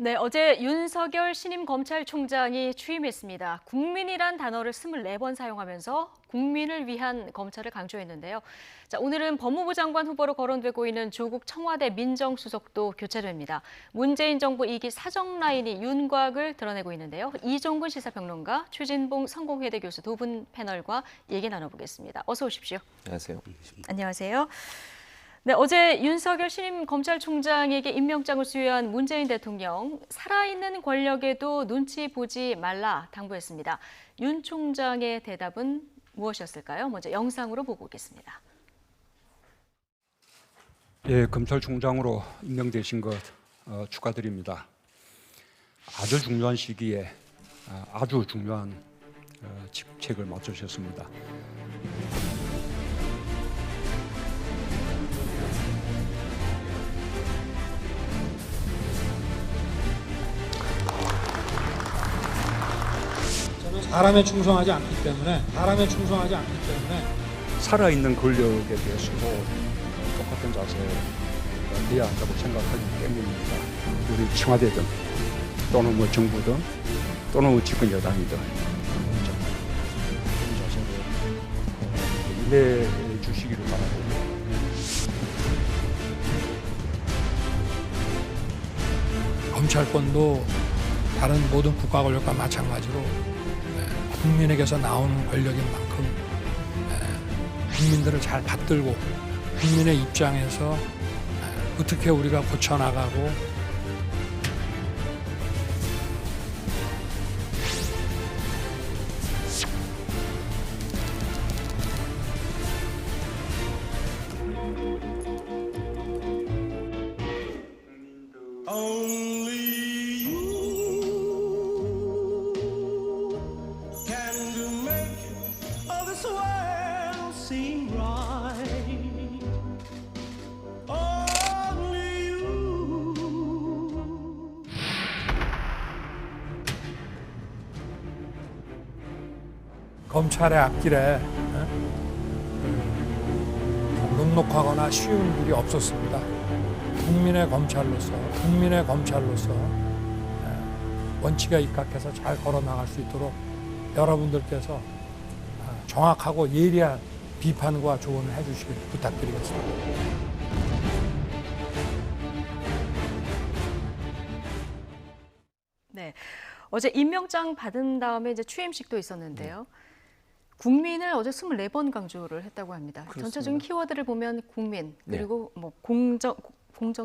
네, 어제 윤석열 신임 검찰총장이 취임했습니다. 국민이란 단어를 24번 사용하면서 국민을 위한 검찰을 강조했는데요. 자, 오늘은 법무부 장관 후보로 거론되고 있는 조국 청와대 민정수석도 교체됩니다. 문재인 정부 2기 사정 라인이 윤곽을 드러내고 있는데요. 이종근 시사평론가, 최진봉 성공회대 교수 두 분 패널과 얘기 나눠보겠습니다. 어서 오십시오. 안녕하세요. 안녕하세요. 네, 어제 윤석열 신임 검찰총장에게 임명장을 수여한 문재인 대통령, 살아있는 권력에도 눈치 보지 말라 당부했습니다. 윤 총장의 대답은 무엇이었을까요? 먼저 영상으로 보고 오겠습니다. 예, 검찰총장으로 임명되신 것 축하드립니다. 아주 중요한 시기에 아주 중요한 직책을 맡으셨습니다. 사람에 충성하지 않기 때문에 살아있는 권력에 대해서도 똑같은 자세를 해야 한다고 생각하기 때문입니다. 우리 청와대든 또는 뭐 정부든 또는 집권 여당이든 그런 자세를 임해 주시기를 바랍니다. 검찰권도 다른 모든 국가 권력과 마찬가지로 국민에게서 나오는 권력인 만큼 국민들을 잘 받들고 국민의 입장에서 어떻게 우리가 고쳐나가고 검찰의 앞길에 녹록하거나 쉬운 길이 없었습니다. 국민의 검찰로서 원칙에 입각해서 잘 걸어나갈 수 있도록 여러분들께서 정확하고 예리한 비판과 조언을 해주시길 부탁드리겠습니다. 네, 어제 임명장 받은 다음에 이제 취임식도 있었는데요. 국민을 어제 24번 강조를 했다고 합니다. 그렇습니다. 전체적인 키워드를 보면 국민, 그리고 뭐 공정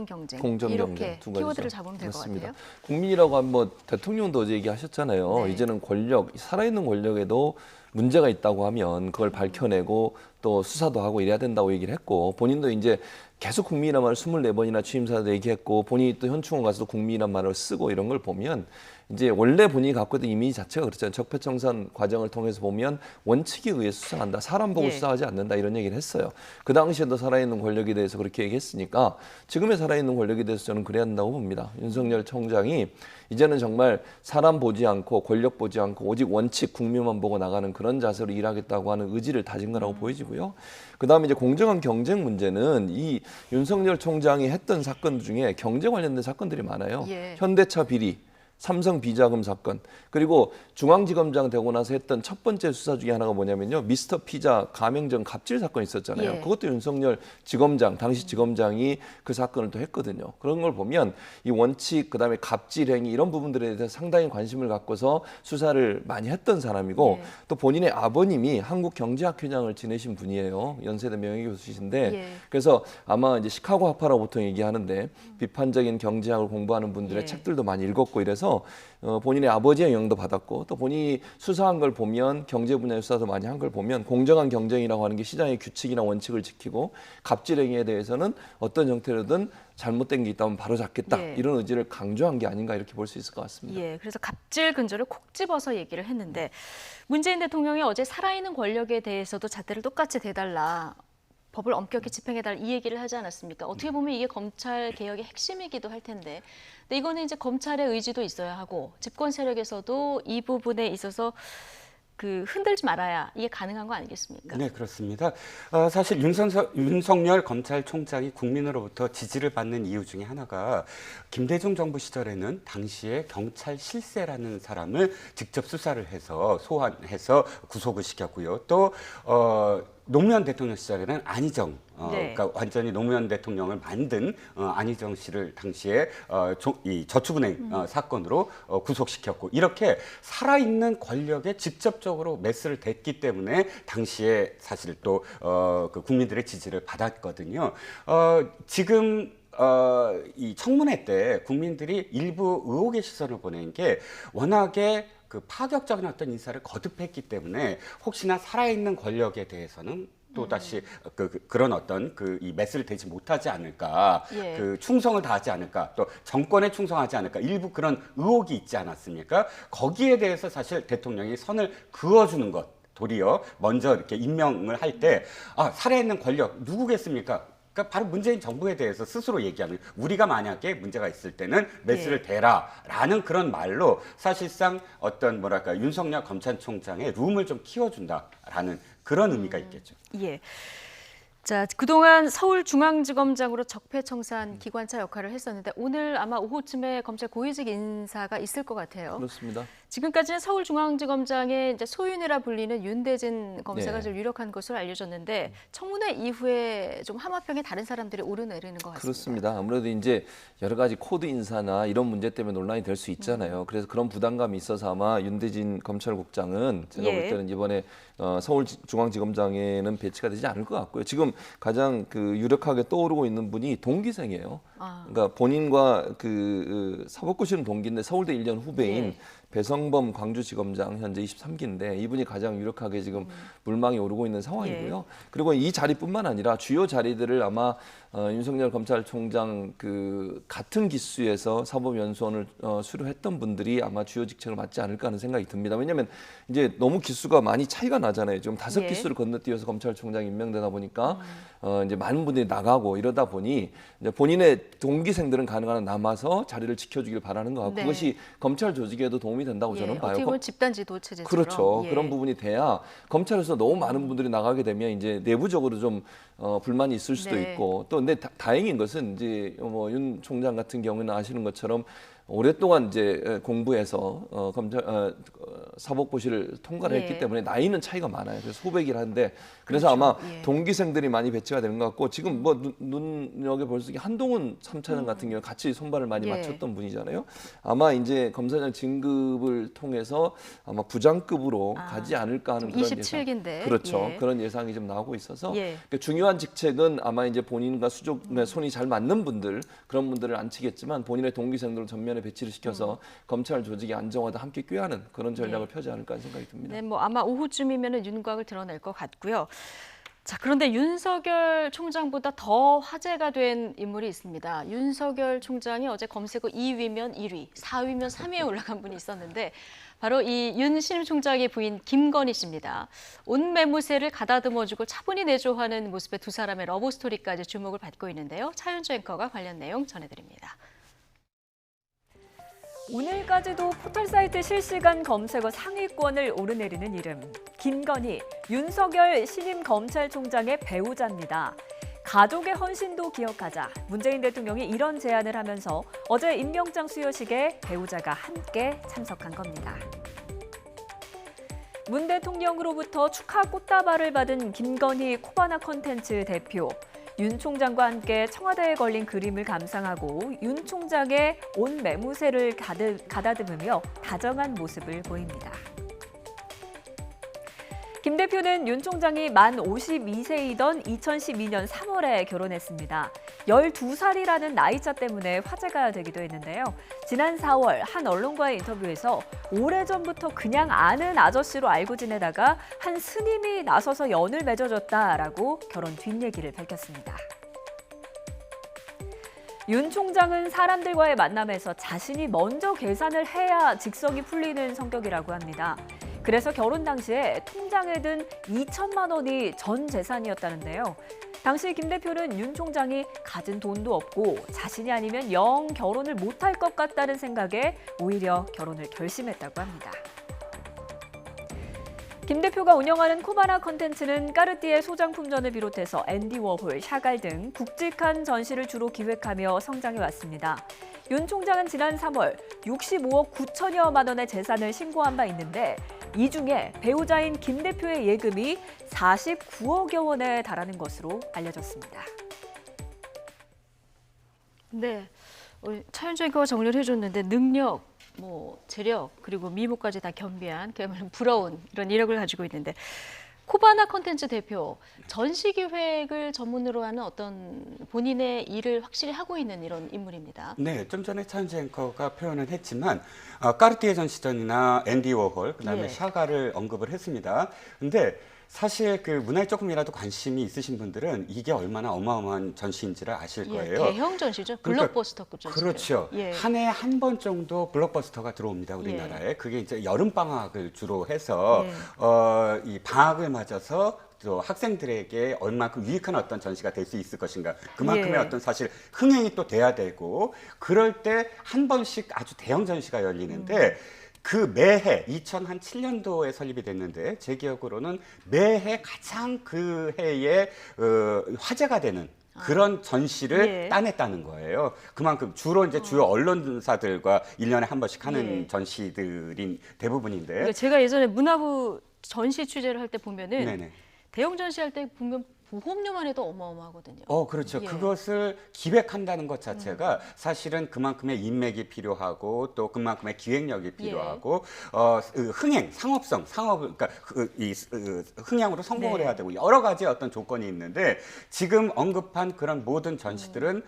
경쟁 이렇게 두 키워드를 가지죠. 잡으면 될 것 맞습니다. 같아요. 국민이라고 하면 뭐 대통령도 어제 얘기하셨잖아요. 네. 이제는 권력, 살아있는 권력에도 문제가 있다고 하면 그걸 밝혀내고 또 수사도 하고 이래야 된다고 얘기를 했고, 본인도 이제 계속 국민이란 말을 24번이나 취임사도 얘기했고, 본인이 또 현충원 가서도 국민이란 말을 쓰고 이런 걸 보면 이제 원래 본인이 갖고 있던 이미지 자체가 그렇잖아요. 적폐청산 과정을 통해서 보면 원칙에 의해 수사한다. 사람 보고 수사하지 않는다. 이런 얘기를 했어요. 그 당시에도 살아있는 권력에 대해서 그렇게 얘기했으니까 지금의 살아있는 권력에 대해서 저는 그래야 한다고 봅니다. 윤석열 총장이 이제는 정말 사람 보지 않고 권력 보지 않고 오직 원칙 국민만 보고 나가는 그런 자세로 일하겠다고 하는 의지를 다진 거라고 보여지고요. 그다음에 이제 공정한 경쟁 문제는 이 윤석열 총장이 했던 사건 중에 경제 관련된 사건들이 많아요. 현대차 비리, 삼성 비자금 사건, 그리고 중앙지검장 되고 나서 했던 첫 번째 수사 중에 하나가 뭐냐면요, 미스터 피자 가맹점 갑질 사건이 있었잖아요. 그것도 윤석열 지검장, 당시 지검장이 그 사건을 또 했거든요. 그런 걸 보면 이 원칙, 그다음에 갑질 행위 이런 부분들에 대해서 상당히 관심을 갖고서 수사를 많이 했던 사람이고, 또 본인의 아버님이 한국경제학회장을 지내신 분이에요. 연세대 명예교수이신데 그래서 아마 이제 시카고 학파라고 보통 얘기하는데 비판적인 경제학을 공부하는 분들의 책들도 많이 읽었고 이래서 본인의 아버지의 영향도 받았고, 또 본인이 수사한 걸 보면 경제 분야의 수사도 많이 한 걸 보면 공정한 경쟁이라고 하는 게 시장의 규칙이나 원칙을 지키고 갑질 행위에 대해서는 어떤 형태로든 잘못된 게 있다면 바로 잡겠다. 이런 의지를 강조한 게 아닌가 이렇게 볼 수 있을 것 같습니다. 그래서 갑질 근절을 콕 집어서 얘기를 했는데 문재인 대통령이 어제 살아있는 권력에 대해서도 잣대를 똑같이 대달라. 법을 엄격히 집행해달라 이 얘기를 하지 않았습니까? 어떻게 보면 이게 검찰 개혁의 핵심이기도 할 텐데, 근데 이거는 이제 검찰의 의지도 있어야 하고 집권 세력에서도 이 부분에 있어서 그 흔들지 말아야 이게 가능한 거 아니겠습니까? 네, 그렇습니다. 사실 윤석열 검찰총장이 국민으로부터 지지를 받는 이유 중에 하나가 김대중 정부 시절에는 당시에 경찰 실세라는 사람을 직접 수사를 해서 소환해서 구속을 시켰고요. 또 노무현 대통령 시절에는 안희정, 네. 그러니까 완전히 노무현 대통령을 만든 안희정 씨를 당시에 이 저축은행 사건으로 구속시켰고, 이렇게 살아있는 권력에 직접적으로 메스를 댔기 때문에 당시에 사실 또 그 국민들의 지지를 받았거든요. 지금 이 청문회 때 국민들이 일부 의혹의 시선을 보낸 게 워낙에 그 파격적인 어떤 인사를 거듭했기 때문에 혹시나 살아있는 권력에 대해서는 또 다시 그런 어떤 이 메스를 대지 못하지 않을까, 예. 그 충성을 다하지 않을까, 또 정권에 충성하지 않을까, 일부 그런 의혹이 있지 않았습니까? 거기에 대해서 사실 대통령이 선을 그어주는 것, 도리어 먼저 이렇게 임명을 할 때 살아있는 권력 누구겠습니까? 그러니까 바로 문재인 정부에 대해서 스스로 얘기하는, 우리가 만약에 문제가 있을 때는 메스를 대라라는 그런 말로 사실상 어떤 뭐랄까 윤석열 검찰총장의 룸을 좀 키워준다라는 그런 의미가 있겠죠. 예. 자, 그동안 서울중앙지검장으로 적폐청산 기관차 역할을 했었는데 오늘 아마 오후쯤에 검찰 고위직 인사가 있을 것 같아요. 그렇습니다. 지금까지는 서울중앙지검장의 이제 소윤이라 불리는 윤대진 검사가 네. 좀 유력한 것으로 알려졌는데 청문회 이후에 좀 하마평에 다른 사람들이 오르내리는 것 같습니다. 그렇습니다. 아무래도 이제 여러 가지 코드 인사나 이런 문제 때문에 논란이 될 수 있잖아요. 그래서 그런 부담감이 있어서 아마 윤대진 검찰국장은 제가 볼 때는 이번에 서울중앙지검장에는 배치가 되지 않을 것 같고요. 지금 가장 그 유력하게 떠오르고 있는 분이 동기생이에요. 그러니까 본인과 그 사법고시는 동기인데 서울대 1년 후배인 배성범 광주지검장 현재 23기인데 이분이 가장 유력하게 지금 물망에 오르고 있는 상황이고요. 그리고 이 자리뿐만 아니라 주요 자리들을 아마 윤석열 검찰총장 그 같은 기수에서 사법연수원을 수료했던 분들이 아마 주요 직책을 맡지 않을까 하는 생각이 듭니다. 왜냐하면 이제 너무 기수가 많이 차이가 나잖아요. 지금 5기수를 건너뛰어서 검찰총장이 임명되다 보니까 이제 많은 분들이 나가고 이러다 보니 이제 본인의 동기생들은 가능한 한 남아서 자리를 지켜주길 바라는 것 같고 그것이 검찰 조직에도 도움이 된다고 저는 봐요. 어떻게 보면 집단지도 체제처럼. 그렇죠. 그런 부분이 돼야 검찰에서 너무 많은 분들이 나가게 되면 이제 내부적으로 좀 불만이 있을 수도 있고 또 근데 다행인 것은 이제 뭐 윤 총장 같은 경우는 아시는 것처럼 오랫동안 이제 공부해서 검찰 사법고시를 통과를 했기 때문에 나이는 차이가 많아요. 그래서 후배긴 한데 그래서 아마 동기생들이 많이 배치가 되는 것 같고 지금 뭐 눈여겨볼 수 있게 한동훈 3차장 같은 경우 같이 손발을 많이 맞췄던 분이잖아요. 아마 이제 검사장 진급을 통해서 아마 부장급으로 가지 않을까 하는 그런 27기인데. 예상. 그렇죠. 그런 예상이 좀 나오고 있어서 그러니까 중요한 직책은 아마 이제 본인과 수족의 손이 잘 맞는 분들 그런 분들을 안치겠지만 본인의 동기생들을 전면에 배치를 시켜서 검찰 조직의 안정화도 함께 꾀하는 그런 전략을 펴지 않을까 하는 생각이 듭니다. 네, 뭐 아마 오후쯤이면은 윤곽을 드러낼 것 같고요. 자, 그런데 윤석열 총장보다 더 화제가 된 인물이 있습니다. 윤석열 총장이 어제 검색어 2위면 1위, 4위면 3위에 올라간 분이 있었는데 바로 이 윤 신임 총장의 부인 김건희 씨입니다. 온 매무새를 가다듬어주고 차분히 내조하는 모습의 두 사람의 러브스토리까지 주목을 받고 있는데요. 차윤주 앵커가 관련 내용 전해드립니다. 오늘까지도 포털사이트 실시간 검색어 상위권을 오르내리는 이름, 김건희, 윤석열 신임 검찰총장의 배우자입니다. 가족의 헌신도 기억하자 문재인 대통령이 이런 제안을 하면서 어제 임명장 수여식에 배우자가 함께 참석한 겁니다. 문 대통령으로부터 축하 꽃다발을 받은 김건희 코바나 콘텐츠 대표. 윤 총장과 함께 청와대에 걸린 그림을 감상하고 윤 총장의 온 매무새를 가다듬으며 다정한 모습을 보입니다. 김 대표는 윤 총장이 만 52세이던 2012년 3월에 결혼했습니다. 12살이라는 나이차 때문에 화제가 되기도 했는데요. 지난 4월 한 언론과의 인터뷰에서 오래전부터 그냥 아는 아저씨로 알고 지내다가 한 스님이 나서서 연을 맺어줬다라고 결혼 뒷얘기를 밝혔습니다. 윤 총장은 사람들과의 만남에서 자신이 먼저 계산을 해야 직성이 풀리는 성격이라고 합니다. 그래서 결혼 당시에 통장에 든 2천만 원이 전 재산이었다는데요. 당시 김 대표는 윤 총장이 가진 돈도 없고 자신이 아니면 영 결혼을 못할 것 같다는 생각에 오히려 결혼을 결심했다고 합니다. 김 대표가 운영하는 코바나 컨텐츠는 까르띠에 소장품전을 비롯해서 앤디 워홀, 샤갈 등 굵직한 전시를 주로 기획하며 성장해 왔습니다. 윤 총장은 지난 3월 65억 9천여만 원의 재산을 신고한 바 있는데 이 중에 배우자인 김 대표의 예금이 49억여 원에 달하는 것으로 알려졌습니다. 네, 차윤정 기자가 정리를 해줬는데 능력, 재력 그리고 미모까지 다 겸비한 그야말로 부러운 이런 이력을 가지고 있는데 코바나 컨텐츠 대표 전시 기획을 전문으로 하는 어떤 본인의 일을 확실히 하고 있는 이런 인물입니다. 네, 좀 전에 차은지 앵커가 표현을 했지만 까르띠에 전시전이나 앤디 워홀, 그다음에 예. 샤가를 언급을 했습니다. 근데 사실 그 문화에 조금이라도 관심이 있으신 분들은 이게 얼마나 어마어마한 전시인지를 아실 거예요. 대형 전시죠. 그러니까 블록버스터급 전시. 그렇죠. 예. 한 해에 한 번 정도 블록버스터가 들어옵니다, 우리나라에. 그게 이제 여름 방학을 주로 해서 이 방학을 맞아서 또 학생들에게 얼마큼 유익한 어떤 전시가 될 수 있을 것인가. 그만큼의 어떤 사실 흥행이 또 돼야 되고 그럴 때 한 번씩 아주 대형 전시가 열리는데 그 매해 2007년도에 설립이 됐는데 제 기억으로는 매해 가장 그 해에 화제가 되는 그런 전시를 따냈다는 거예요. 그만큼 주로 이제 주요 언론사들과 1년에 한 번씩 하는 전시들인 대부분인데. 그러니까 제가 예전에 문화부 전시 취재를 할 때 보면은 네네. 대형 전시할 때 보면 보험료만 해도 어마어마하거든요. 그렇죠. 예. 그것을 기획한다는 것 자체가 사실은 그만큼의 인맥이 필요하고 또 그만큼의 기획력이 필요하고 흥행, 상업성, 그러니까 흥행으로 성공을 해야 되고 여러 가지 어떤 조건이 있는데 지금 언급한 그런 모든 전시들은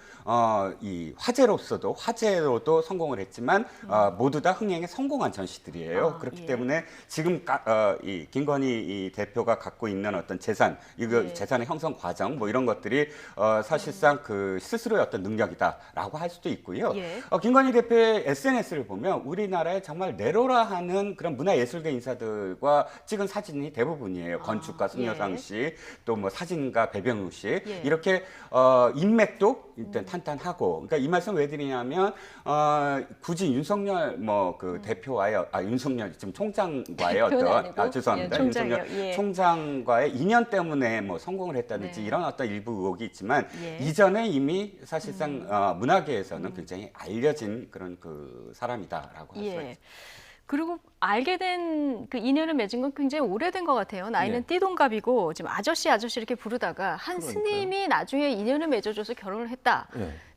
이 화제로도 성공을 했지만 모두 다 흥행에 성공한 전시들이에요. 그렇기 때문에 지금 이 김건희 이 대표가 갖고 있는 어떤 재산, 재산의 형성 과정 뭐 이런 것들이 사실상 그 스스로의 어떤 능력이다라고 할 수도 있고요. 김건희 대표의 SNS를 보면 우리나라에 정말 내로라 하는 그런 문화예술계 인사들과 찍은 사진이 대부분이에요. 건축가 손여상 씨, 또 뭐 사진가 배병우 씨 이렇게 인맥도 일단 탄탄하고. 그러니까 이 말씀 왜 드리냐면 굳이 윤석열 그 대표와의 윤석열 지금 총장과의 어떤 죄송합니다. 윤석열 총장과의 인연 때문에 뭐 성공을 했다든지 이런 어떤 일부 의혹이 있지만 이전에 이미 사실상 문화계에서는 굉장히 알려진 그런 그 사람이다라고 할 수가 있습니다. 그리고 알게 된 그 인연을 맺은 건 굉장히 오래된 것 같아요. 나이는 띠동갑이고 지금 아저씨 이렇게 부르다가 한 스님이 나중에 인연을 맺어줘서 결혼을 했다.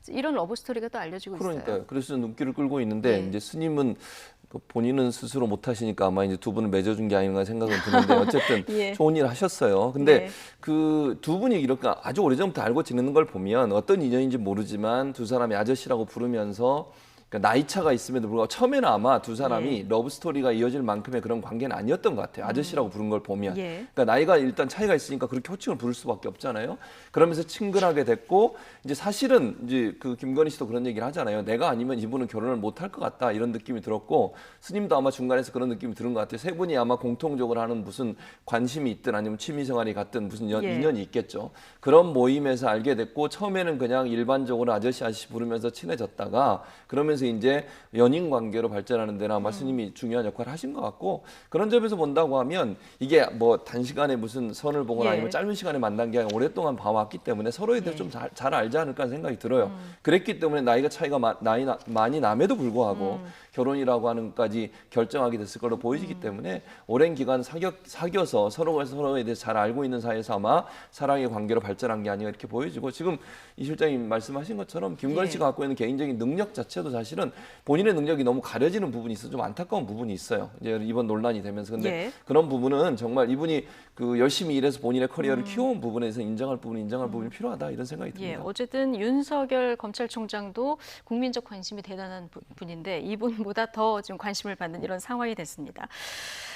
이런 러브 스토리가 또 알려지고 있어요. 그래서 눈길을 끌고 있는데 이제 스님은 본인은 스스로 못 하시니까 아마 이제 두 분을 맺어준 게 아닌가 생각은 드는데 어쨌든 좋은 일 하셨어요. 근데 그 두 분이 이렇게 아주 오래전부터 알고 지내는 걸 보면 어떤 인연인지 모르지만 두 사람이 아저씨라고 부르면서 그러니까 나이 차가 있음에도 불구하고 처음에는 아마 두 사람이 러브 스토리가 이어질 만큼의 그런 관계는 아니었던 것 같아요. 아저씨라고 부른 걸 보면. 그러니까 나이가 일단 차이가 있으니까 그렇게 호칭을 부를 수밖에 없잖아요. 그러면서 친근하게 됐고 이제 사실은 이제 그 김건희 씨도 그런 얘기를 하잖아요. 내가 아니면 이분은 결혼을 못 할 것 같다 이런 느낌이 들었고 스님도 아마 중간에서 그런 느낌이 들은 것 같아요. 세 분이 아마 공통적으로 하는 무슨 관심이 있든 아니면 취미생활이 같든 무슨 인연이 있겠죠. 그런 모임에서 알게 됐고 처음에는 그냥 일반적으로 아저씨 부르면서 친해졌다가 그러면서 이제 연인 관계로 발전하는 데는 아마 스님이 중요한 역할을 하신 것 같고 그런 점에서 본다고 하면 이게 뭐 단시간에 무슨 선을 보거나 아니면 짧은 시간에 만난 게 아니라 오랫동안 봐왔기 때문에 서로에 대해서 좀 잘 알지 않을까 하는 생각이 들어요. 그랬기 때문에 나이가 차이가 많이 남에도 불구하고 결혼이라고 하는 것까지 결정하게 됐을 걸로 보이기 때문에 오랜 기간 사귀어서 서로가 서로에 대해서 잘 알고 있는 사이에서 아마 사랑의 관계로 발전한 게 아닌가 이렇게 보여지고 지금 이 실장님 말씀하신 것처럼 김건희 씨가 갖고 있는 개인적인 능력 자체도 사실은 본인의 능력이 너무 가려지는 부분이 있어서 좀 안타까운 부분이 있어요. 이제 이번 논란이 되면서 근데 그런 부분은 정말 이분이 그 열심히 일해서 본인의 커리어를 키워온 부분에서 인정할 부분이 필요하다 이런 생각이 듭니다. 어쨌든 윤석열 검찰총장도 국민적 관심이 대단한 분인데 이분보다 더 지금 관심을 받는 이런 상황이 됐습니다.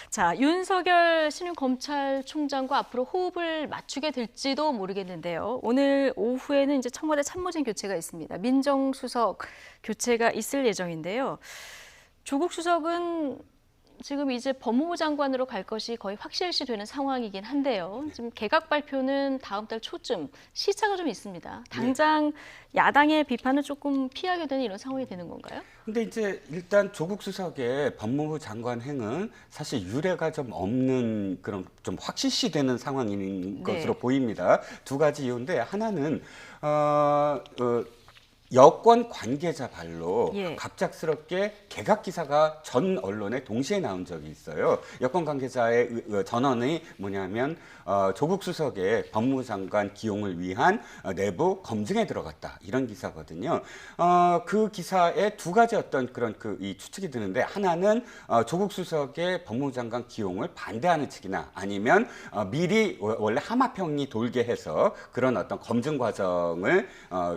자, 윤석열 신임 검찰총장과 앞으로 호흡을 맞추게 될지도 모르겠는데요. 오늘 오후에는 이제 청와대 참모진 교체가 있습니다. 민정수석 교체가 있을 예정인데요. 조국 수석은 지금 이제 법무부 장관으로 갈 것이 거의 확실시 되는 상황이긴 한데요. 지금 개각 발표는 다음 달 초쯤 시차가 좀 있습니다. 당장 야당의 비판을 조금 피하게 되는 이런 상황이 되는 건가요? 근데 이제 일단 조국 수석의 법무부 장관 행은 사실 유례가 좀 없는 그런 좀 확실시되는 상황인 것으로 보입니다. 두 가지 이유인데 하나는 여권 관계자 발로 예. 갑작스럽게 개각 기사가 전 언론에 동시에 나온 적이 있어요. 여권 관계자의 전언이 뭐냐면 조국 수석의 법무부 장관 기용을 위한 내부 검증에 들어갔다 이런 기사거든요. 그 기사에 두 가지 어떤 그런 이 추측이 드는데 하나는 조국 수석의 법무부 장관 기용을 반대하는 측이나 아니면 미리 원래 하마평이 돌게 해서 그런 어떤 검증 과정을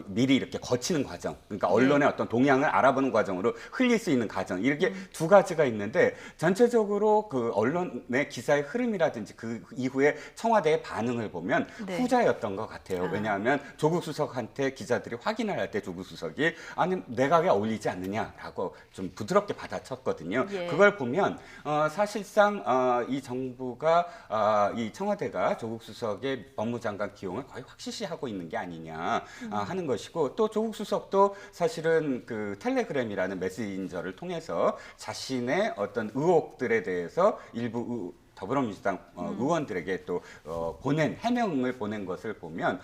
미리 이렇게 거치는 과정, 그러니까 언론의 어떤 동향을 알아보는 과정으로 흘릴 수 있는 과정, 이렇게 두 가지가 있는데 전체적으로 그 언론의 기사의 흐름이라든지 그 이후에 청와대의 반응을 보면 네. 후자였던 것 같아요. 왜냐하면 조국 수석한테 기자들이 확인을 할 때 조국 수석이 아니 내각에 어울리지 않느냐라고 좀 부드럽게 받아쳤거든요. 예. 그걸 보면 사실상 이 정부가 이 청와대가 조국 수석의 법무장관 기용을 거의 확실시하고 있는 게 아니냐 하는 것이고 또 조국 수석도 사실은 그 텔레그램이라는 메신저를 통해서 자신의 어떤 의혹들에 대해서 일부 더불어민주당 의원들에게 또 보낸 해명을 보낸 것을 보면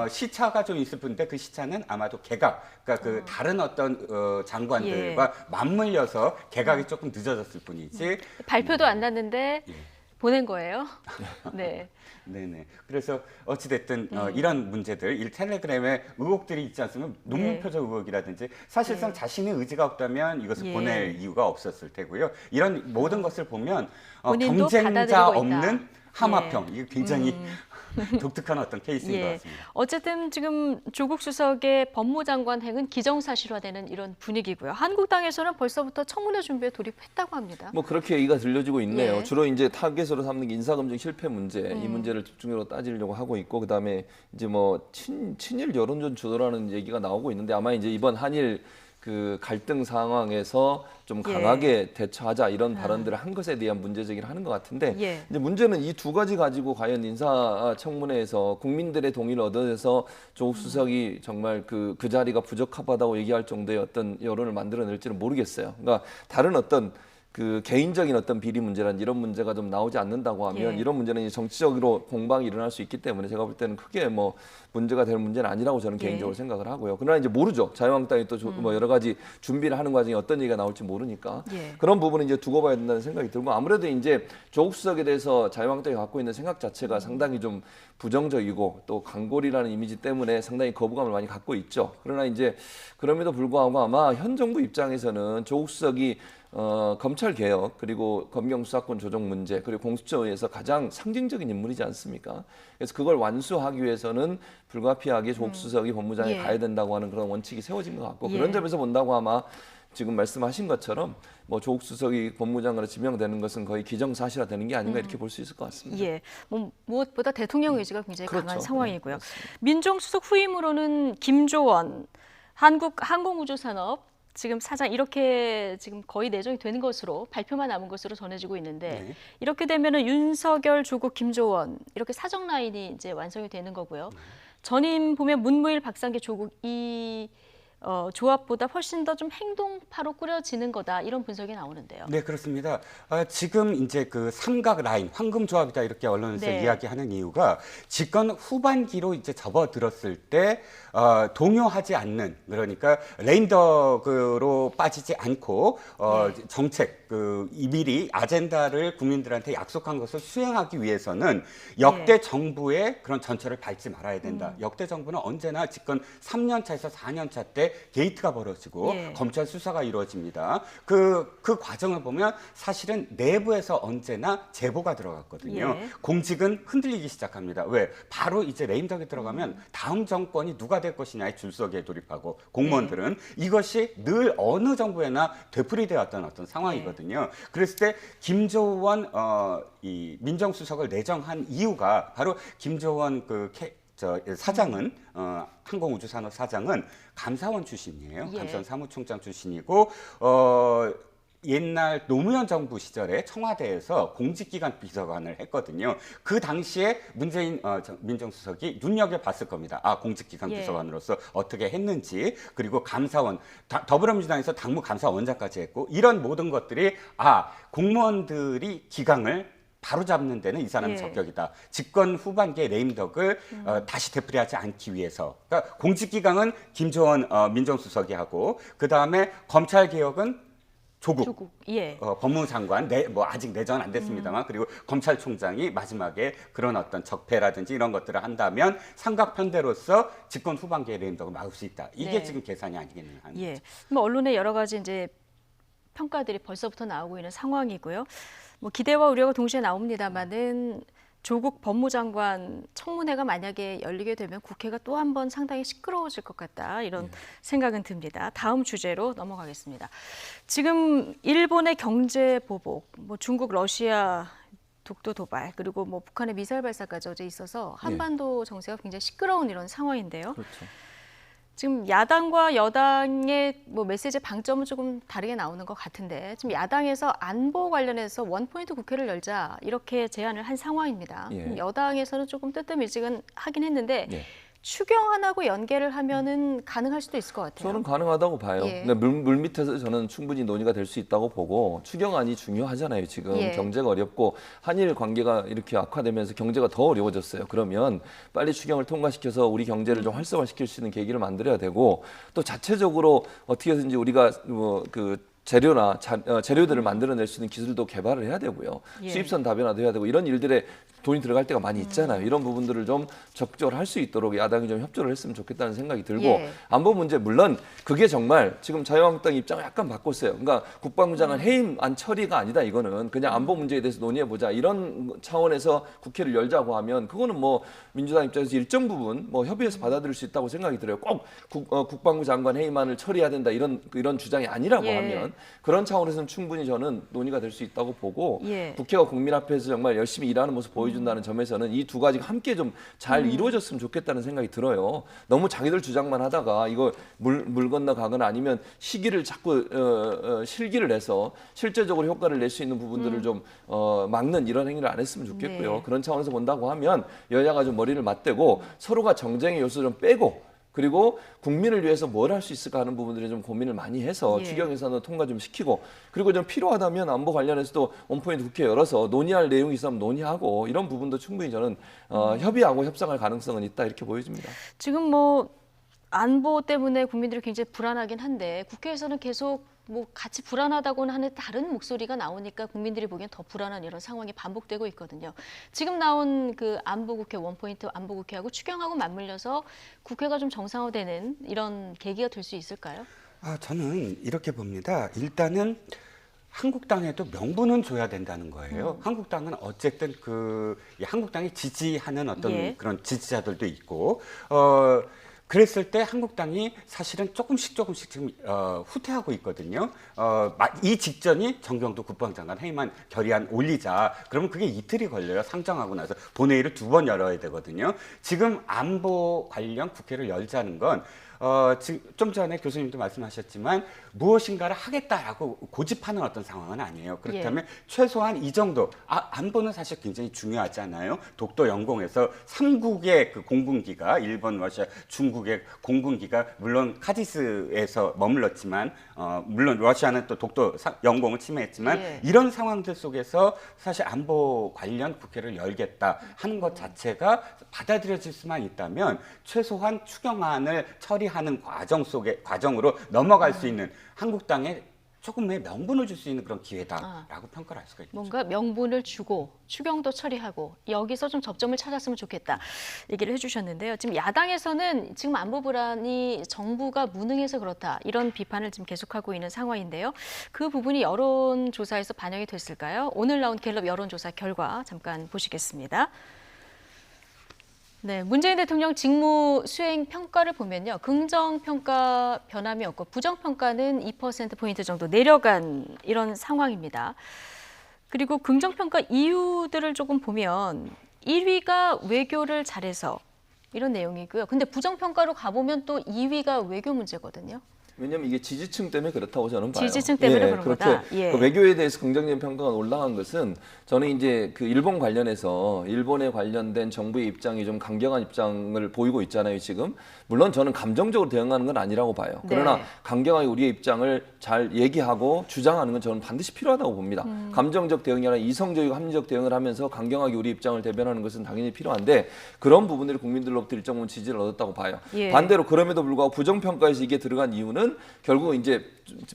시차가 좀 있을 뿐인데 그 시차는 아마도 개각, 그러니까 그 다른 어떤 장관들과 맞물려서 개각이 조금 늦어졌을 뿐이지 발표도 안 났는데 보낸 거예요. 네. 네네. 그래서 어찌됐든 이런 문제들, 이 텔레그램에 의혹들이 있지 않으면 논문표적 의혹이라든지 사실상 자신의 의지가 없다면 이것을 보낼 이유가 없었을 테고요. 이런 모든 것을 보면 본인도 경쟁자 받아들이고 있다. 없는 하마평, 이게 굉장히 독특한 어떤 케이스인 것 같습니다. 어쨌든 지금 조국 수석의 법무장관 행은 기정사실화되는 이런 분위기고요. 한국당에서는 벌써부터 청문회 준비에 돌입했다고 합니다. 뭐 그렇게 얘기가 들려지고 있네요. 예. 주로 이제 타겟으로 삼는 게 인사검증 실패 문제, 이 문제를 집중적으로 따지려고 하고 있고, 그다음에 이제 뭐 친일 여론전 주도라는 얘기가 나오고 있는데 아마 이제 이번 한일 그 갈등 상황에서 좀 강하게 대처하자 이런 발언들을 한 것에 대한 문제 제기를 하는 것 같은데 이제 문제는 이 두 가지 가지고 과연 인사청문회에서 국민들의 동의를 얻어내서 조국 수석이 정말 그 자리가 부적합하다고 얘기할 정도의 어떤 여론을 만들어낼지는 모르겠어요. 그러니까 다른 어떤 그 개인적인 어떤 비리 문제란 이런 문제가 좀 나오지 않는다고 하면 이런 문제는 이제 정치적으로 공방이 일어날 수 있기 때문에 제가 볼 때는 크게 뭐 문제가 될 문제는 아니라고 저는 개인적으로 생각을 하고요. 그러나 이제 모르죠. 자유한국당이 또 뭐 여러 가지 준비를 하는 과정에 어떤 얘기가 나올지 모르니까 그런 부분은 이제 두고 봐야 된다는 생각이 들고 아무래도 이제 조국 수석에 대해서 자유한국당이 갖고 있는 생각 자체가 상당히 좀 부정적이고 또 강골이라는 이미지 때문에 상당히 거부감을 많이 갖고 있죠. 그러나 이제 그럼에도 불구하고 아마 현 정부 입장에서는 조국 수석이 검찰 개혁 그리고 검경 수사권 조정 문제 그리고 공수처에서 가장 상징적인 인물이지 않습니까? 그래서 그걸 완수하기 위해서는 불가피하게 조국 수석이 법무장에 가야 된다고 하는 그런 원칙이 세워진 것 같고 그런 점에서 본다고 아마 지금 말씀하신 것처럼 뭐 조국 수석이 법무장관으로 지명되는 것은 거의 기정사실화되는 게 아닌가 이렇게 볼 수 있을 것 같습니다. 예, 뭐 무엇보다 대통령 의지가 굉장히 강한 그렇죠. 상황이고요. 네, 민정수석 후임으로는 김조원 항공우주산업 지금 사장 이렇게 지금 거의 내정이 되는 것으로 발표만 남은 것으로 전해지고 있는데 이렇게 되면은 윤석열, 조국, 김조원 이렇게 사정 라인이 이제 완성이 되는 거고요. 전임 보면 문무일, 박상기, 조국 이 조합보다 훨씬 더 좀 행동파로 꾸려지는 거다 이런 분석이 나오는데요. 네, 그렇습니다. 지금 이제 그 삼각 라인, 황금 조합이다 이렇게 언론에서 이야기하는 이유가 집권 후반기로 이제 접어들었을 때 동요하지 않는 그러니까 레임덕으로 빠지지 않고 정책 미리 아젠다를 국민들한테 약속한 것을 수행하기 위해서는 역대 정부의 그런 전철을 밟지 말아야 된다. 역대 정부는 언제나 집권 3년 차에서 4년 차 때 게이트가 벌어지고 검찰 수사가 이루어집니다. 그 과정을 보면 사실은 내부에서 언제나 제보가 들어갔거든요. 공직은 흔들리기 시작합니다. 왜? 바로 이제 레임덕에 들어가면 다음 정권이 누가 될 것이냐의 줄서기에 돌입하고 공무원들은 이것이 늘 어느 정부에나 되풀이되었던 어떤 상황이거든요. 그랬을 때 김조원 이 민정수석을 내정한 이유가 바로 김조원 사장은 항공우주산업 사장은 감사원 출신이에요. 감사원 사무총장 출신이고 옛날 노무현 정부 시절에 청와대에서 공직기관 비서관을 했거든요. 그 당시에 문재인 민정수석이 눈여겨봤을 겁니다. 아, 공직기관 예. 비서관으로서 어떻게 했는지, 그리고 감사원, 더불어민주당에서 당무감사원장까지 했고, 이런 모든 것들이 공무원들이 기강을 바로잡는 데는 이 사람이 예. 적격이다. 집권 후반기의 레임덕을 다시 되풀이하지 않기 위해서. 그러니까 공직기강은 김조원 민정수석이 하고, 그 다음에 검찰개혁은 조국. 예. 법무장관, 뭐 아직 내전 안 됐습니다만, 그리고 검찰총장이 마지막에 그런 어떤 적폐라든지 이런 것들을 한다면 삼각편대로서 집권 후반기의 레임덕을 막을 수 있다. 이게 네. 지금 계산이 아니겠느냐 하는 예. 거죠. 뭐 언론에 여러 가지 이제 평가들이 벌써부터 나오고 있는 상황이고요. 뭐 기대와 우려가 동시에 나옵니다만은 조국 법무장관 청문회가 만약에 열리게 되면 국회가 또 한 번 상당히 시끄러워질 것 같다 이런 생각은 듭니다. 다음 주제로 넘어가겠습니다. 지금 일본의 경제 보복, 뭐 중국, 러시아 독도 도발 그리고 뭐 북한의 미사일 발사까지 어제 있어서 한반도 정세가 굉장히 시끄러운 이런 상황인데요. 그렇죠. 지금 야당과 여당의 뭐 메시지 방점은 조금 다르게 나오는 것 같은데 지금 야당에서 안보 관련해서 원포인트 국회를 열자 이렇게 제안을 한 상황입니다. 예. 여당에서는 조금 뜨뜻미지근 하긴 했는데 예. 추경안하고 연계를 하면은 가능할 수도 있을 것 같아요. 저는 가능하다고 봐요. 예. 근데 물밑에서 저는 충분히 논의가 될 수 있다고 보고 추경안이 중요하잖아요. 지금 예. 경제가 어렵고 한일 관계가 이렇게 악화되면서 경제가 더 어려워졌어요. 그러면 빨리 추경을 통과시켜서 우리 경제를 좀 활성화시킬 수 있는 계기를 만들어야 되고 또 자체적으로 어떻게든지 우리가 재료나 재료들을 만들어낼 수 있는 기술도 개발을 해야 되고요. 예. 수입선 다변화도 해야 되고 이런 일들에 돈이 들어갈 때가 많이 있잖아요. 이런 부분들을 좀 적극적으로 할 수 있도록 야당이 좀 협조를 했으면 좋겠다는 생각이 들고 예. 안보 문제 물론 그게 정말 지금 자유한국당 입장을 약간 바꿨어요. 그러니까 국방부 장관 해임안 처리가 아니다. 이거는 그냥 안보 문제에 대해서 논의해보자. 이런 차원에서 국회를 열자고 하면 그거는 뭐 민주당 입장에서 일정 부분 뭐 협의해서 받아들일 수 있다고 생각이 들어요. 꼭 국방부 장관 해임안을 처리해야 된다. 이런 주장이 아니라고 예. 하면 그런 차원에서는 충분히 저는 논의가 될 수 있다고 보고 예. 국회가 국민 앞에서 정말 열심히 일하는 모습 보여준다는 점에서는 이 두 가지가 함께 좀 잘 이루어졌으면 좋겠다는 생각이 들어요. 너무 자기들 주장만 하다가 이거 물 건너 가거나 아니면 시기를 자꾸 실기를 해서 실제적으로 효과를 낼 수 있는 부분들을 좀 막는 이런 행위를 안 했으면 좋겠고요. 네. 그런 차원에서 본다고 하면 여야가 좀 머리를 맞대고 서로가 정쟁의 요소 좀 빼고 그리고 국민을 위해서 뭘 할 수 있을까 하는 부분들에 좀 고민을 많이 해서 예. 추경 예산도 통과 좀 시키고 그리고 좀 필요하다면 안보 관련해서도 원포인트 국회 열어서 논의할 내용이 있으면 논의하고 이런 부분도 충분히 저는 협의하고 협상할 가능성은 있다 이렇게 보여집니다. 지금 뭐 안보 때문에 국민들이 굉장히 불안하긴 한데 국회에서는 계속 뭐 같이 불안하다고는 하는 다른 목소리가 나오니까 국민들이 보기엔 더 불안한 이런 상황이 반복되고 있거든요. 지금 나온 그 안보국회 원포인트 안보국회하고 추경하고 맞물려서 국회가 좀 정상화되는 이런 계기가 될 수 있을까요? 저는 이렇게 봅니다. 일단은 한국당에도 명분은 줘야 된다는 거예요. 한국당은 어쨌든 이 한국당이 지지하는 어떤 예. 그런 지지자들도 있고, 그랬을 때 한국당이 사실은 조금씩 지금 후퇴하고 있거든요. 이 직전이 정경도 국방장관 해임안 결의안 올리자. 그러면 그게 이틀이 걸려요. 상정하고 나서 본회의를 2번 열어야 되거든요. 지금 안보 관련 국회를 열자는 건 지금 좀 전에 교수님도 말씀하셨지만 무엇인가를 하겠다라고 고집하는 어떤 상황은 아니에요. 그렇다면 최소한 이 정도 안보는 사실 굉장히 중요하잖아요. 독도 영공에서 3국의 그 공군기가 일본, 러시아, 중국의 공군기가 물론 카디스에서 머물렀지만 물론 러시아는 또 독도 영공을 침해했지만 예. 이런 상황들 속에서 사실 안보 관련 국회를 열겠다 하는 것 자체가 받아들여질 수만 있다면 최소한 추경안을 처리하는 과정으로 넘어갈 수 있는 한국당에 조금의 명분을 줄 수 있는 그런 기회다라고 평가를 할 수가 있죠. 뭔가 명분을 주고 추경도 처리하고 여기서 좀 접점을 찾았으면 좋겠다 얘기를 해주셨는데요. 지금 야당에서는 지금 안보 불안이 정부가 무능해서 그렇다 이런 비판을 지금 계속하고 있는 상황인데요. 그 부분이 여론조사에서 반영이 됐을까요? 오늘 나온 갤럽 여론조사 결과 잠깐 보시겠습니다. 네, 문재인 대통령 직무 수행 평가를 보면요. 긍정 평가 변함이 없고 부정 평가는 2%포인트 정도 내려간 이런 상황입니다. 그리고 긍정 평가 이유들을 조금 보면 1위가 외교를 잘해서 이런 내용이고요. 근데 부정 평가로 가보면 또 2위가 외교 문제거든요. 왜냐하면 이게 지지층 때문에 그렇다고 저는 봐요. 지지층 때문에 그런 그렇게 거다. 예. 그 외교에 대해서 긍정적인 평가가 올라간 것은 저는 이제 그 일본 관련해서 일본에 관련된 정부의 입장이 좀 강경한 입장을 보이고 있잖아요, 지금. 물론 저는 감정적으로 대응하는 건 아니라고 봐요. 그러나 네. 강경하게 우리의 입장을 잘 얘기하고 주장하는 건 저는 반드시 필요하다고 봅니다. 감정적 대응이 아니라 이성적이고 합리적 대응을 하면서 강경하게 우리 입장을 대변하는 것은 당연히 필요한데 그런 부분들이 국민들로부터 일정 부분 지지를 얻었다고 봐요. 예. 반대로 그럼에도 불구하고 부정평가에서 이게 들어간 이유는 결국 이제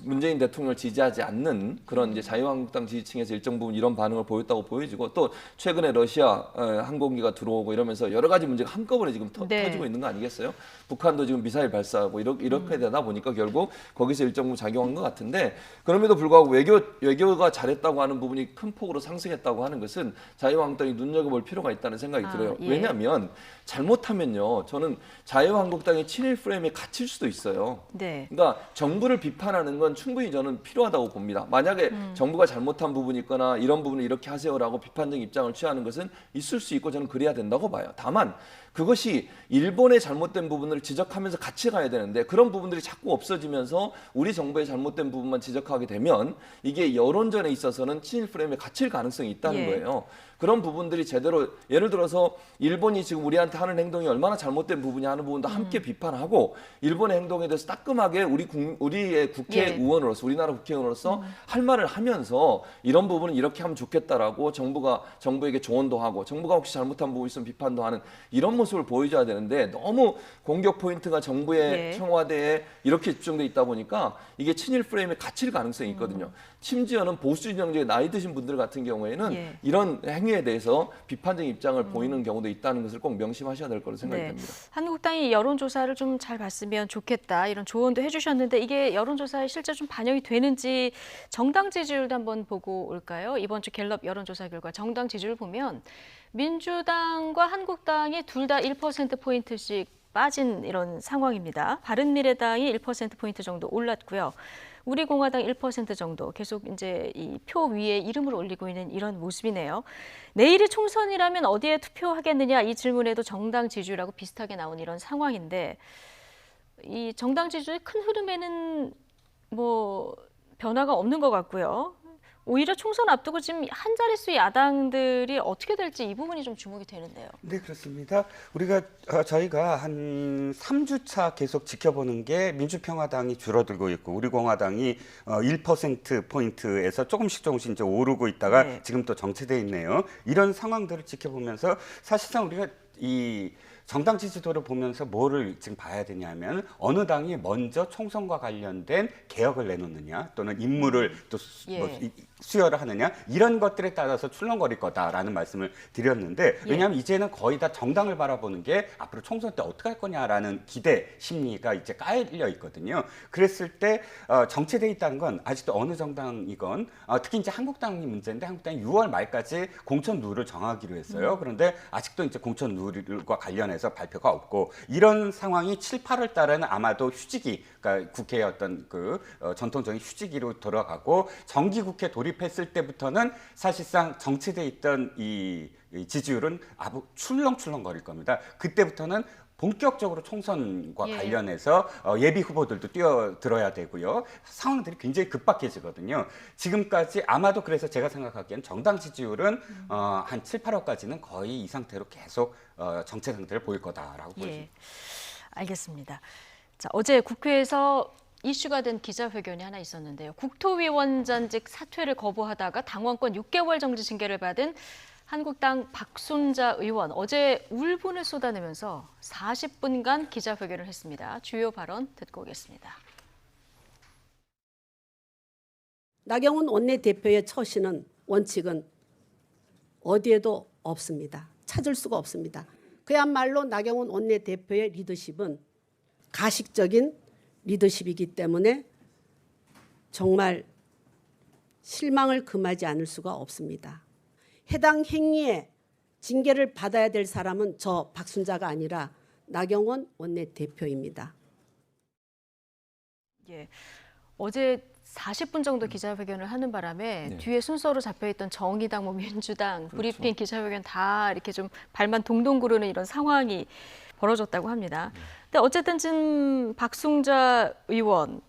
문재인 대통령을 지지하지 않는 그런 이제 자유한국당 지지층에서 일정 부분 이런 반응을 보였다고 보여지고 또 최근에 러시아 항공기가 들어오고 이러면서 여러 가지 문제가 한꺼번에 지금 네. 터지고 있는 거 아니겠어요? 북한도 지금 미사일 발사하고 이렇게 되다 보니까 결국 거기서 일정 부분 작용한 것 같은데 그럼에도 불구하고 외교가 잘했다고 하는 부분이 큰 폭으로 상승했다고 하는 것은 자유한국당이 눈여겨볼 필요가 있다는 생각이 들어요. 예. 왜냐하면 잘못하면요, 저는 자유한국당의 친일 프레임에 갇힐 수도 있어요. 네. 그러니까 정부를 비판하는 건 충분히 저는 필요하다고 봅니다. 만약에 정부가 잘못한 부분이 있거나 이런 부분을 이렇게 하세요라고 비판적 입장을 취하는 것은 있을 수 있고 저는 그래야 된다고 봐요. 다만 그것이 일본의 잘못된 부분을 지적하면서 같이 가야 되는데 그런 부분들이 자꾸 없어지면서 우리 정부의 잘못된 부분만 지적하게 되면 이게 여론전에 있어서는 친일 프레임에 갇힐 가능성이 있다는 예. 거예요. 그런 부분들이 제대로 예를 들어서 일본이 지금 우리한테 하는 행동이 얼마나 잘못된 부분이 하는 부분도 함께 비판하고 일본의 행동에 대해서 따끔하게 우리의 국회의원으로서 우리나라 국회의원으로서 할 말을 하면서 이런 부분은 이렇게 하면 좋겠다라고 정부에게 조언도 하고 정부가 혹시 잘못한 부분이 있으면 비판도 하는 이런 모습을 보여줘야 되는데 너무 공격 포인트가 정부의 예. 청와대에 이렇게 집중돼 있다 보니까 이게 친일 프레임에 갇힐 가능성이 있거든요. 심지어는 보수 진영적인 나이 드신 분들 같은 경우에는 예. 이런 행위에 대해서 비판적인 입장을 보이는 경우도 있다는 것을 꼭 명심하셔야 될 거로 생각이 네. 됩니다. 한국당이 여론조사를 좀 잘 봤으면 좋겠다 이런 조언도 해주셨는데 이게 여론조사에 실제 좀 반영이 되는지 정당 지지율도 한번 보고 올까요? 이번 주 갤럽 여론조사 결과 정당 지지율 보면 민주당과 한국당이 둘 다 1%포인트씩 빠진 이런 상황입니다. 바른미래당이 1%포인트 정도 올랐고요. 우리공화당 1% 정도 계속 이제 이 표 위에 이름을 올리고 있는 이런 모습이네요. 내일이 총선이라면 어디에 투표하겠느냐 이 질문에도 정당 지지율하고 비슷하게 나온 이런 상황인데 이 정당 지지율의 큰 흐름에는 뭐 변화가 없는 것 같고요. 오히려 총선 앞두고 지금 한 자릿수 야당들이 어떻게 될지 이 부분이 좀 주목이 되는데요. 네, 그렇습니다. 저희가 한 3주차 계속 지켜보는 게 민주평화당이 줄어들고 있고 우리공화당이 1%포인트에서 조금씩 이제 오르고 있다가 네. 지금 또 정체돼 있네요. 이런 상황들을 지켜보면서 사실상 우리가 이 정당 지지도를 보면서 뭐를 지금 봐야 되냐면 어느 당이 먼저 총선과 관련된 개혁을 내놓느냐 또는 임무를 또 예. 수여를 하느냐 이런 것들에 따라서 출렁거릴 거다라는 말씀을 드렸는데 왜냐하면 이제는 거의 다 정당을 바라보는 게 앞으로 총선 때 어떻게 할 거냐라는 기대 심리가 이제 깔려 있거든요. 그랬을 때 정체돼 있다는 건 아직도 어느 정당이건 특히 이제 한국당이 문제인데 한국당이 6월 말까지 공천 룰을 정하기로 했어요. 그런데 아직도 이제 공천 룰과 관련해서 발표가 없고 이런 상황이 7, 8월 달에는 아마도 휴지기, 그러니까 국회의 어떤 그 전통적인 휴지기로 돌아가고 정기국회 돌입했을 때부터는 사실상 정체돼 있던 이 지지율은 아주 출렁출렁거릴 겁니다. 그때부터는 본격적으로 총선과 예. 관련해서 예비 후보들도 뛰어들어야 되고요. 상황들이 굉장히 급박해지거든요. 지금까지 아마도 그래서 제가 생각하기엔 정당 지지율은 한 7, 8월까지는 거의 이 상태로 계속 정체 상태를 보일 거다라고 보여집니다. 예, 알겠습니다. 자, 어제 국회에서 이슈가 된 기자회견이 하나 있었는데요. 국토위원장직 사퇴를 거부하다가 당원권 6개월 정지 징계를 받은 한국당 박순자 의원 어제 울분을 쏟아내면서 40분간 기자회견을 했습니다. 주요 발언 듣고 오겠습니다. 나경원 원내대표의 처신은 원칙은 어디에도 없습니다. 찾을 수가 없습니다. 그야말로 나경원 원내대표의 리더십은 가식적인 리더십이기 때문에 정말 실망을 금하지 않을 수가 없습니다. 해당 행위에 징계를 받아야 될 사람은 저 박순자가 아니라 나경원 원내대표입니다. 예, 어제 40분 정도 기자회견을 하는 바람에 네. 뒤에 순서로 잡혀있던 정의당, 민주당, 그렇죠. 브리핑 기자회견 다 이렇게 좀 발만 동동 구르는 이런 상황이 벌어졌다고 합니다. 근데 어쨌든 지금 박순자 의원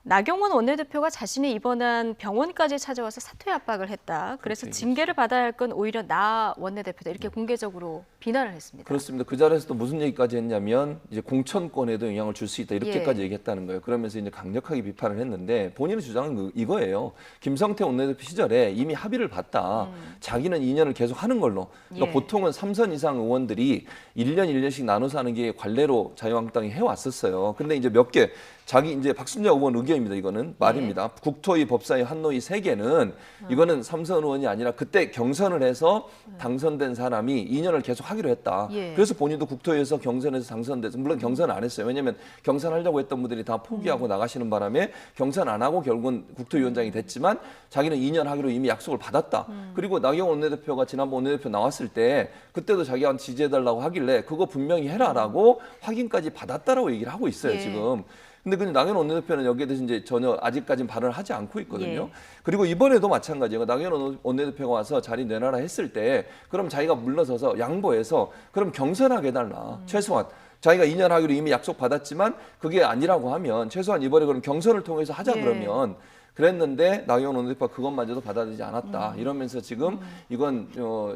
나경원 원내대표가 자신이 입원한 병원까지 찾아와서 사퇴 압박을 했다. 그래서 그렇죠. 징계를 받아야 할 건 오히려 나 원내대표다. 이렇게 공개적으로 비난을 했습니다. 그렇습니다. 그 자리에서 또 무슨 얘기까지 했냐면 이제 공천권에도 영향을 줄 수 있다 이렇게까지 얘기했다는 거예요. 그러면서 이제 강력하게 비판을 했는데 본인의 주장은 이거예요. 김성태 원내대표 시절에 이미 합의를 봤다. 자기는 2년을 계속 하는 걸로. 그러니까 예. 보통은 3선 이상 의원들이 1년 1년씩 나눠서 하는 게 관례로 자유한국당이 해왔었어요. 근데 이제 몇 개 자기 이제 박순자 의원 의견입니다. 이거는 말입니다. 국토위, 법사위, 한노위 3개는 이거는 3선 의원이 아니라 그때 경선을 해서 당선된 사람이 2년을 계속 하기로 했다. 예. 그래서 본인도 국토위에서 경선에서 당선돼서 물론 경선 안 했어요. 왜냐하면 경선하려고 했던 분들이 다 포기하고 나가시는 바람에 경선 안 하고 결국은 국토위원장이 됐지만 자기는 2년 하기로 이미 약속을 받았다. 그리고 나경원 원내대표가 지난번 원내대표 나왔을 때 그때도 자기가 지지해달라고 하길래 그거 분명히 해라라고 확인까지 받았다라고 얘기를 하고 있어요. 예. 지금. 근데 나경원 원내대표는 여기에 대해서 이제 전혀 아직까지는 발언을 하지 않고 있거든요. 예. 그리고 이번에도 마찬가지예요. 나경원 원내대표가 와서 자리 내놔라 했을 때 그럼 자기가 물러서서 양보해서 그럼 경선하게 해달라. 최소한. 자기가 2년 하기로 이미 약속 받았지만 그게 아니라고 하면 최소한 이번에 그럼 경선을 통해서 하자 예. 그러면 그랬는데 나경원 원내대표가 그것마저도 받아들이지 않았다. 이러면서 지금 이건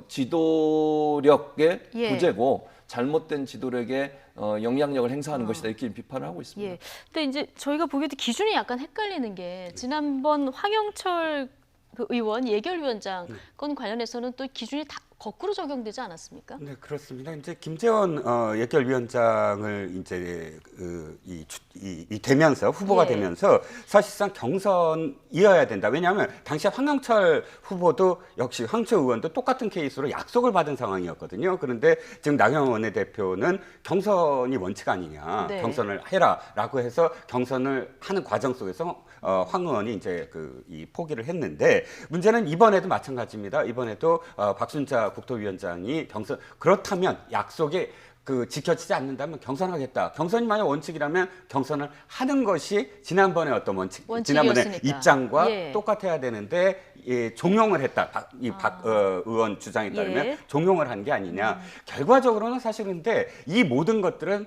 지도력의 예. 부재고 잘못된 지도력에 영향력을 행사하는 것이다 이렇게 비판을 하고 있습니다. 예. 근데 이제 저희가 보기에도 기준이 약간 헷갈리는 게 지난번 황영철 그 의원 예결위원장 건 관련해서는 또 기준이 다 거꾸로 적용되지 않았습니까? 네, 그렇습니다. 이제 김재원 예결위원장을 이제 되면서 후보가 예. 되면서 사실상 경선이어야 된다. 왜냐하면 당시에 황영철 후보도 역시 황영철 의원도 똑같은 케이스로 약속을 받은 상황이었거든요. 그런데 지금 나경원 원내대표는 경선이 원칙 아니냐, 네. 경선을 해라라고 해서 경선을 하는 과정 속에서 황 의원이 이제 이 포기를 했는데 문제는 이번에도 마찬가지입니다. 이번에도 박순자 국토위원장이 경선 그렇다면 약속이 지켜지지 않는다면 경선하겠다. 경선이 만약 원칙이라면 경선을 하는 것이 지난번에 어떤 지난번에 원칙이었으니까. 입장과 예. 똑같아야 되는데 종용을 했다. 박 의원 주장에 따르면 예. 종용을 한 게 아니냐. 결과적으로는 사실 근데 이 모든 것들은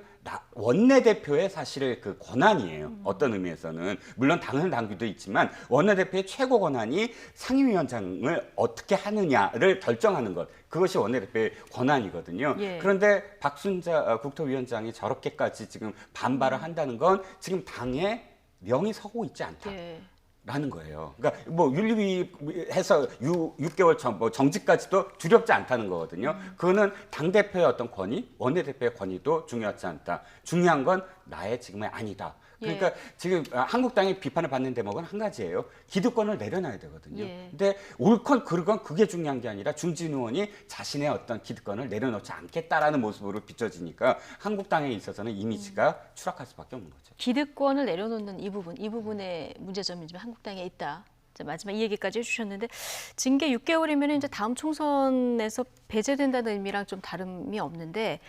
원내대표의 사실 그 권한이에요. 어떤 의미에서는 물론 당규도 있지만 원내대표의 최고 권한이 상임위원장을 어떻게 하느냐를 결정하는 것. 그것이 원내대표의 권한이거든요. 예. 그런데 박순자 국토위원장이 저렇게까지 지금 반발을 한다는 건 지금 당에 명이 서고 있지 않다. 예. 라는 거예요. 그러니까 뭐 윤리위해서 6개월 정직까지도 두렵지 않다는 거거든요. 그거는 당 대표의 어떤 권위, 원내 대표의 권위도 중요하지 않다. 중요한 건 나의 지금의 아니다. 그러니까 지금 한국당이 비판을 받는 대목은 한 가지예요. 기득권을 내려놔야 되거든요. 예. 근데 옳건 그르건 그게 중요한 게 아니라 중진 의원이 자신의 어떤 기득권을 내려놓지 않겠다라는 모습으로 비춰지니까 한국당에 있어서는 이미지가 추락할 수밖에 없는 거죠. 기득권을 내려놓는 이 부분의 문제점이 좀 한국당에 있다. 자, 마지막 이 얘기까지 해주셨는데 징계 6개월이면 이제 다음 총선에서 배제된다는 의미랑 좀 다름이 없는데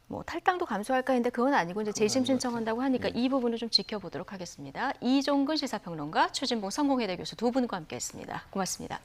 뭐 탈당도 감수할까 했는데 그건 아니고 이제 재심 신청한다고 하니까 이 부분을 좀 지켜보도록 하겠습니다. 이종근 시사평론가, 최진봉 성공회대 교수 두 분과 함께했습니다. 고맙습니다.